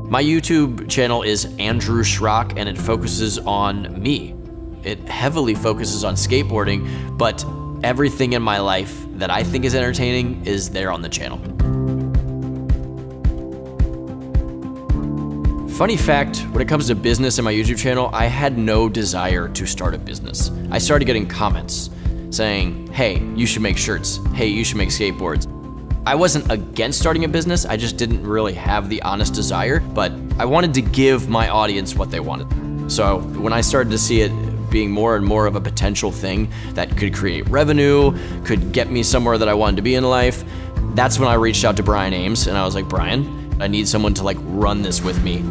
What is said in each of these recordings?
My YouTube channel is AndrewSchrock, and it focuses on me. It heavily focuses on skateboarding, but everything in my life that I think is entertaining is there on the channel. Funny fact, when it comes to business in my YouTube channel, I had no desire to start a business. I started getting comments saying, hey, you should make shirts. Hey, you should make skateboards. I wasn't against starting a business, I just didn't really have the honest desire, but I wanted to give my audience what they wanted. So when I started to see it being more and more of a potential thing that could create revenue, could get me somewhere that I wanted to be in life, that's when I reached out to Brian Ames and I was like, Brian, I need someone to run this with me.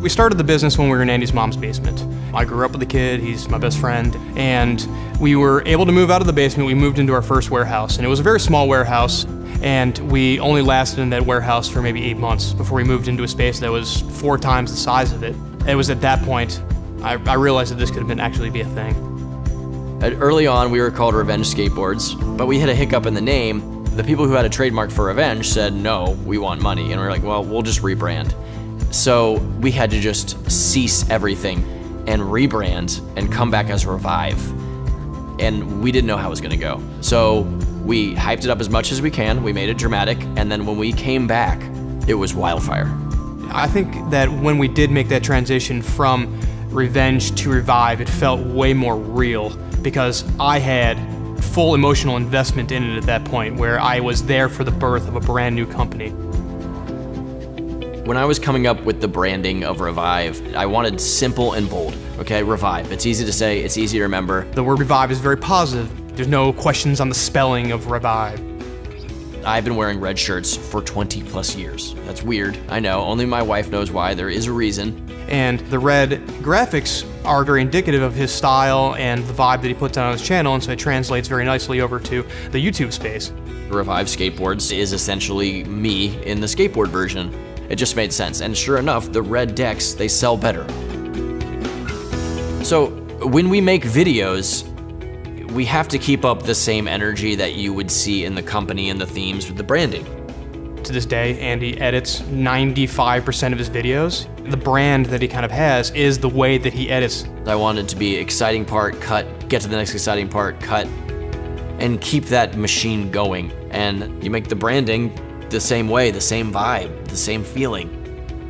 We started the business when we were in Andy's mom's basement. I grew up with the kid, he's my best friend, and we were able to move out of the basement. We moved into our first warehouse, and it was a very small warehouse, and we only lasted in that warehouse for maybe 8 months before we moved into a space that was 4 times the size of it. It was at that point I realized that this could have actually be a thing. Early on, we were called Revenge Skateboards, but we had a hiccup in the name. The people who had a trademark for Revenge said, no, we want money, and we were like, well, we'll just rebrand. So we had to just cease everything and rebrand and come back as Revive. And we didn't know how it was gonna go. So we hyped it up as much as we can, we made it dramatic, and then when we came back, it was wildfire. I think that when we did make that transition from Revenge to Revive, it felt way more real because I had full emotional investment in it at that point where I was there for the birth of a brand new company. When I was coming up with the branding of Revive, I wanted simple and bold, okay? Revive, it's easy to say, it's easy to remember. The word Revive is very positive. There's no questions on the spelling of Revive. I've been wearing red shirts for 20 plus years. That's weird, I know, only my wife knows why, there is a reason. And the red graphics are very indicative of his style and the vibe that he puts on his channel, and so it translates very nicely over to the YouTube space. Revive Skateboards is essentially me in the skateboard version. It just made sense, and sure enough, the red decks, they sell better. So when we make videos, we have to keep up the same energy that you would see in the company and the themes with the branding. To this day, Andy edits 95% of his videos. The brand that he kind of has is the way that he edits. I wanted to be exciting part, cut, get to the next exciting part, cut, and keep that machine going. And you make the branding the same way, the same vibe, the same feeling.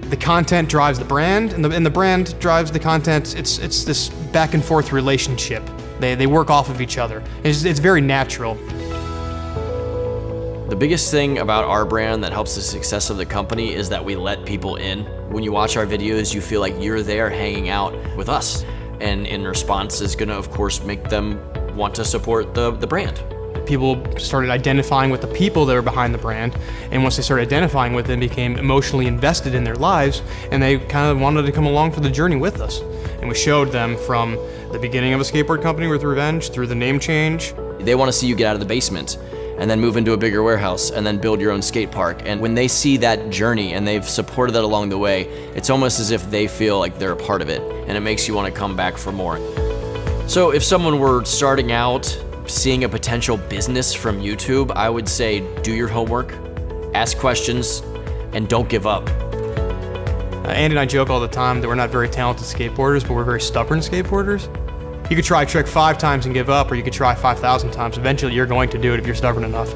The content drives the brand, and the brand drives the content. It's this back and forth relationship. They work off of each other. It's very natural. The biggest thing about our brand that helps the success of the company is that we let people in. When you watch our videos, you feel like you're there hanging out with us. And in response is gonna, of course, make them want to support the brand. People started identifying with the people that are behind the brand, and once they started identifying with them, became emotionally invested in their lives, and they kind of wanted to come along for the journey with us. And we showed them from the beginning of a skateboard company with Revenge, through the name change. They want to see you get out of the basement, and then move into a bigger warehouse, and then build your own skate park. And when they see that journey, and they've supported that along the way, it's almost as if they feel like they're a part of it, and it makes you want to come back for more. So if someone were starting out, seeing a potential business from YouTube, I would say do your homework, ask questions, and don't give up. Andy and I joke all the time that we're not very talented skateboarders, but we're very stubborn skateboarders. You could try a trick 5 times and give up, or you could try 5,000 times. Eventually you're going to do it if you're stubborn enough.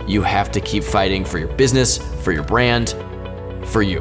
You have to keep fighting for your business, for your brand, for you.